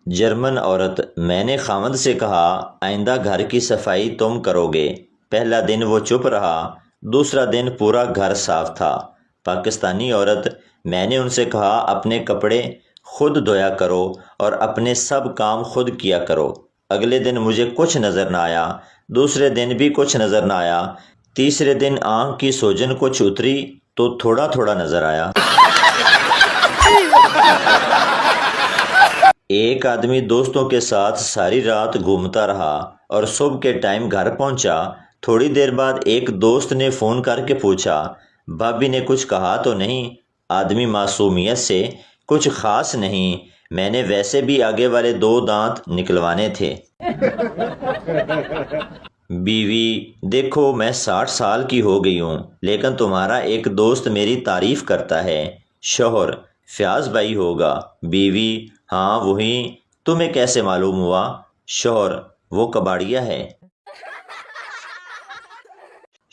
German عورت: میں نے خاوند سے کہا آئندہ گھر کی صفائی تم کرو گے۔ پہلا دن وہ چپ رہا، دوسرا دن پورا گھر صاف تھا۔ پاکستانی عورت: میں نے ان سے کہا اپنے کپڑے خود دھویا کرو اور اپنے سب کام خود کیا کرو۔ اگلے دن مجھے کچھ نظر نہ آیا، دوسرے دن بھی کچھ نظر نہ آیا، تیسرے دن آنکھ کی سوجن کچھ اتری تو تھوڑا تھوڑا نظر آیا۔ ایک آدمی دوستوں کے ساتھ ساری رات گھومتا رہا اور صبح کے ٹائم گھر پہنچا۔ تھوڑی دیر بعد ایک دوست نے فون کر کے پوچھا بھابی نے کچھ کہا تو نہیں؟ آدمی معصومیت سے: کچھ خاص نہیں، میں نے ویسے بھی آگے والے 2 دانت نکلوانے تھے۔ بیوی: دیکھو میں 60 سال کی ہو گئی ہوں لیکن تمہارا ایک دوست میری تعریف کرتا ہے۔ شوہر: فیاض بھائی ہوگا۔ بیوی: ہاں وہی، تمہیں کیسے معلوم ہوا؟ شوہر: وہ کباڑیا ہے۔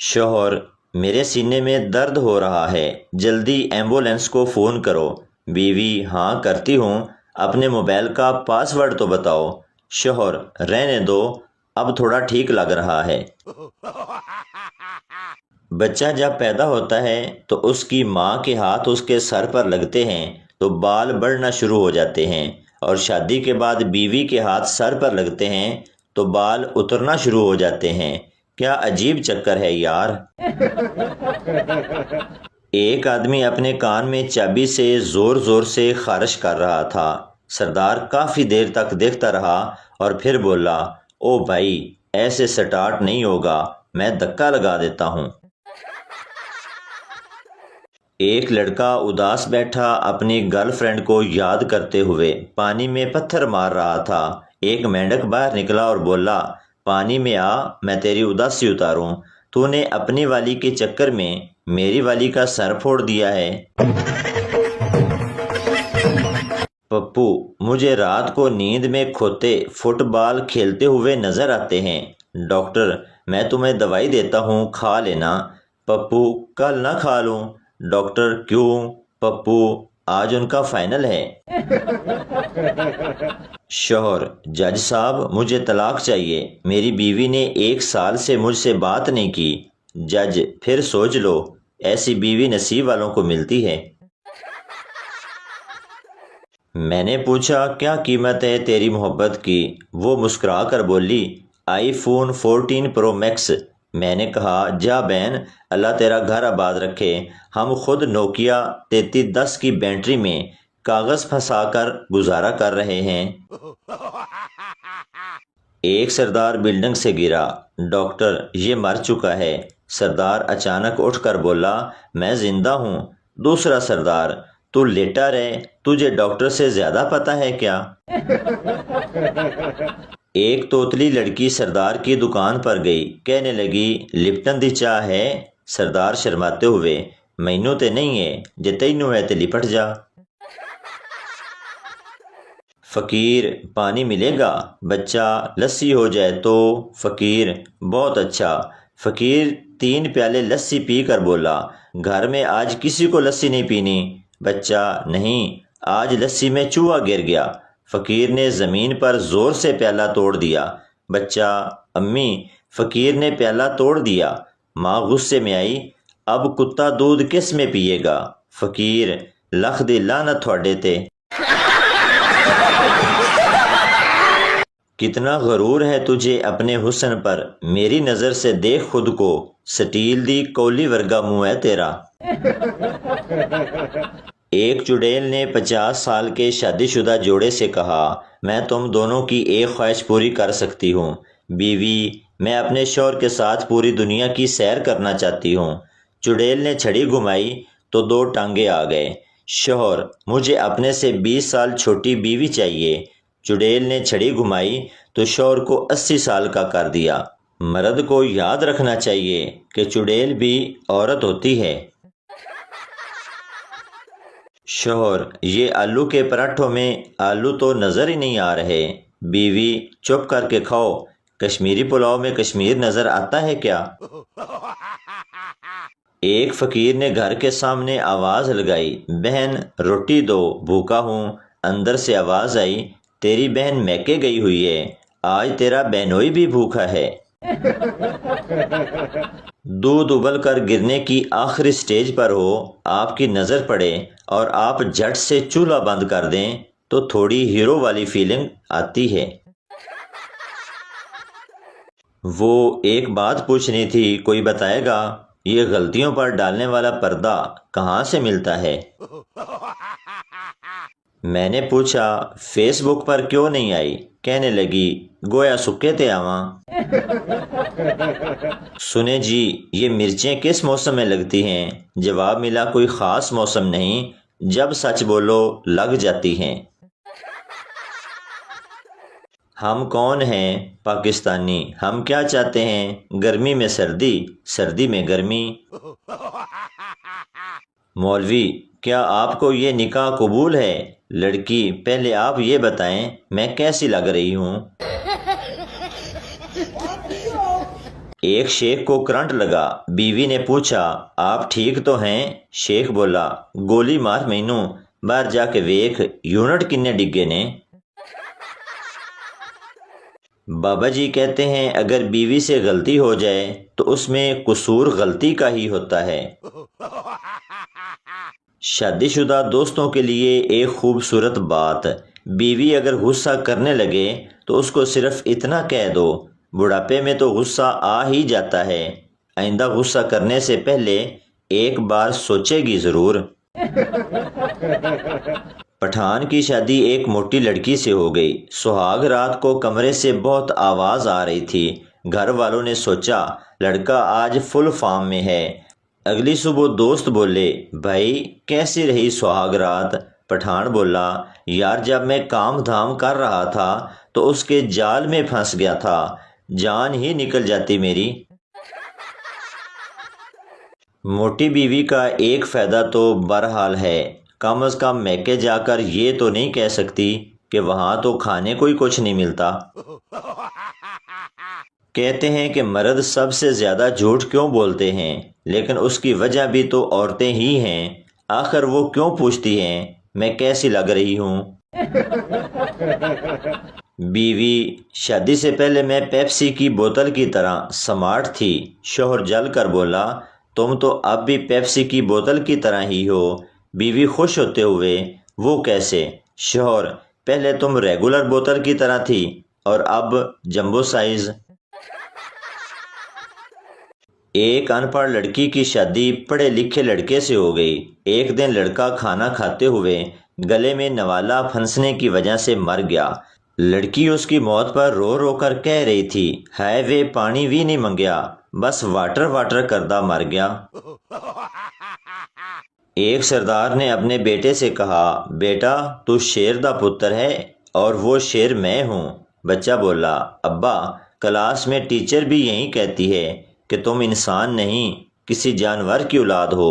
شوہر: میرے سینے میں درد ہو رہا ہے، جلدی ایمبولینس کو فون کرو۔ بیوی: ہاں کرتی ہوں، اپنے موبائل کا پاس ورڈ تو بتاؤ۔ شوہر: رہنے دو، اب تھوڑا ٹھیک لگ رہا ہے۔ بچہ جب پیدا ہوتا ہے تو اس کی ماں کے ہاتھ اس کے سر پر لگتے ہیں تو بال بڑھنا شروع ہو جاتے ہیں، اور شادی کے بعد بیوی کے ہاتھ سر پر لگتے ہیں تو بال اترنا شروع ہو جاتے ہیں۔ کیا عجیب چکر ہے یار۔ ایک آدمی اپنے کان میں چابی سے زور زور سے خارش کر رہا تھا۔ سردار کافی دیر تک دیکھتا رہا اور پھر بولا: او بھائی ایسے سٹارٹ نہیں ہوگا، میں دھکا لگا دیتا ہوں۔ ایک لڑکا اداس بیٹھا اپنی گرل فرینڈ کو یاد کرتے ہوئے پانی میں پتھر مار رہا تھا۔ ایک مینڈک باہر نکلا اور بولا: پانی میں آ، میں تیری اداسی اتاروں، تو نے اپنی والی کے چکر میں میری والی کا سر پھوڑ دیا ہے۔ پپو: مجھے رات کو نیند میں کھوتے فٹ بال کھیلتے ہوئے نظر آتے ہیں۔ ڈاکٹر: میں تمہیں دوائی دیتا ہوں، کھا لینا۔ پپو: کل نہ کھا لوں۔ ڈاکٹر: کیوں؟ پپو: آج ان کا فائنل ہے۔ شوہر: جج صاحب مجھے طلاق چاہیے، میری بیوی نے 1 سال سے مجھ سے بات نہیں کی۔ جج: پھر سوچ لو، ایسی بیوی نصیب والوں کو ملتی ہے۔ میں نے پوچھا کیا قیمت ہے تیری محبت کی؟ وہ مسکرا کر بولی: آئی فون 14 پرو میکس۔ میں نے کہا جا بہن، اللہ تیرا گھر آباد رکھے، ہم خود نوکیا 3310 کی بیٹری میں کاغذ پھنسا کر گزارا کر رہے ہیں۔ ایک سردار بلڈنگ سے گرا۔ ڈاکٹر: یہ مر چکا ہے۔ سردار اچانک اٹھ کر بولا: میں زندہ ہوں۔ دوسرا سردار: تو لیٹا رہے، تجھے ڈاکٹر سے زیادہ پتا ہے کیا؟ ایک توتلی لڑکی سردار کی دکان پر گئی، کہنے لگی لپٹن دی چاہ ہے؟ سردار شرماتے ہوئے: مینوں تے نہیں ہے، جے تینوں ہے تے لپٹ جا۔ فقیر: پانی ملے گا؟ بچہ: لسی ہو جائے تو۔ فقیر: بہت اچھا۔ فقیر 3 پیالے لسی پی کر بولا: گھر میں آج کسی کو لسی نہیں پینی؟ بچہ: نہیں، آج لسی میں چوہا گر گیا۔ فقیر نے زمین پر زور سے پیالہ توڑ دیا۔ بچہ: امی، فقیر نے پیالہ توڑ دیا۔ ماں غصے میں آئی: اب کتا دودھ کس میں پیے گا؟ فقیر: لکھ دی لعنت تھوڑے تے۔ کتنا غرور ہے تجھے اپنے حسن پر، میری نظر سے دیکھ خود کو، سٹیل دی کولی ورگا منہ ہے تیرا۔ ایک چڑیل نے 50 سال کے شادی شدہ جوڑے سے کہا: میں تم دونوں کی ایک خواہش پوری کر سکتی ہوں۔ بیوی: میں اپنے شوہر کے ساتھ پوری دنیا کی سیر کرنا چاہتی ہوں۔ چڑیل نے چھڑی گھمائی تو 2 ٹانگے آ گئے۔ شوہر: مجھے اپنے سے 20 سال چھوٹی بیوی چاہیے۔ چڑیل نے چھڑی گھمائی تو شوہر کو 80 سال کا کر دیا۔ مرد کو یاد رکھنا چاہیے کہ چڑیل بھی عورت ہوتی ہے۔ شوہر: یہ آلو کے پراٹھوں میں آلو تو نظر ہی نہیں آ رہے۔ بیوی: چپ کر کے کھاؤ، کشمیری پلاؤ میں کشمیر نظر آتا ہے کیا؟ ایک فقیر نے گھر کے سامنے آواز لگائی: بہن روٹی دو، بھوکا ہوں۔ اندر سے آواز آئی: تیری بہن میکے گئی ہوئی ہے، آج تیرا بہنوئی بھی بھوکا ہے۔ دودھ ابل کر گرنے کی آخری سٹیج پر ہو، آپ کی نظر پڑے اور آپ جھٹ سے چولہا بند کر دیں تو تھوڑی ہیرو والی فیلنگ آتی ہے۔ وہ ایک بات پوچھنی تھی، کوئی بتائے گا؟ یہ غلطیوں پر ڈالنے والا پردہ کہاں سے ملتا ہے؟ میں نے پوچھا فیس بک پر کیوں نہیں آئی؟ کہنے لگی گویا سکے تے آواں۔ سنے جی یہ مرچیں کس موسم میں لگتی ہیں؟ جواب ملا کوئی خاص موسم نہیں، جب سچ بولو لگ جاتی ہیں۔ ہم کون ہیں؟ پاکستانی۔ ہم کیا چاہتے ہیں؟ گرمی میں سردی، سردی میں گرمی۔ مولوی کیا آپ کو یہ نکاح قبول ہے؟ لڑکی پہلے آپ یہ بتائیں میں کیسی لگ رہی ہوں؟ ایک شیخ کو کرنٹ لگا، بیوی نے پوچھا آپ ٹھیک تو ہیں؟ شیخ بولا گولی مار مینوں، باہر جا کے ویکھ یونٹ کنے ڈگے نے۔ بابا جی کہتے ہیں اگر بیوی سے غلطی ہو جائے تو اس میں قصور غلطی کا ہی ہوتا ہے۔ شادی شدہ دوستوں کے لیے ایک خوبصورت بات، بیوی اگر غصہ کرنے لگے تو اس کو صرف اتنا کہہ دو بڑھاپے میں تو غصہ آ ہی جاتا ہے، آئندہ غصہ کرنے سے پہلے ایک بار سوچے گی ضرور۔ پٹھان کی شادی ایک موٹی لڑکی سے ہو گئی۔ سہاگ رات کو کمرے سے بہت آواز آ رہی تھی۔ گھر والوں نے سوچا لڑکا آج فل فارم میں ہے۔ اگلی صبح دوست بولے بھائی کیسی رہی سہاگ رات؟ پٹھان بولا یار جب میں کام دھام کر رہا تھا تو اس کے جال میں پھنس گیا تھا، جان ہی نکل جاتی میری۔ موٹی بیوی کا ایک فائدہ تو بہرحال ہے، کم از کم میکے جا کر یہ تو نہیں کہہ سکتی کہ وہاں تو کھانے کو ہی کچھ نہیں ملتا۔ کہتے ہیں کہ مرد سب سے زیادہ جھوٹ کیوں بولتے ہیں، لیکن اس کی وجہ بھی تو عورتیں ہی ہیں۔ آخر وہ کیوں پوچھتی ہیں میں کیسی لگ رہی ہوں؟ بیوی شادی سے پہلے میں پیپسی کی بوتل کی طرح سمارٹ تھی۔ شوہر جل کر بولا تم تو اب بھی پیپسی کی بوتل کی طرح ہی ہو۔ بیوی خوش ہوتے ہوئے وہ کیسے؟ شوہر پہلے تم ریگولر بوتل کی طرح تھی اور اب جمبو سائز۔ ایک ان پڑھ لڑکی کی شادی پڑھے لکھے لڑکے سے ہو گئی۔ ایک دن لڑکا کھانا کھاتے ہوئے گلے میں نوالا پھنسنے کی وجہ سے مر گیا۔ لڑکی اس کی موت پر رو رو کر کہہ رہی تھی ہائے وے پانی بھی نہیں منگیا، بس واٹر واٹر کردہ مر گیا۔ ایک سردار نے اپنے بیٹے سے کہا بیٹا تو شیر دا پتر ہے اور وہ شیر میں ہوں۔ بچہ بولا ابا کلاس میں ٹیچر بھی یہی کہتی ہے کہ تم انسان نہیں کسی جانور کی اولاد ہو۔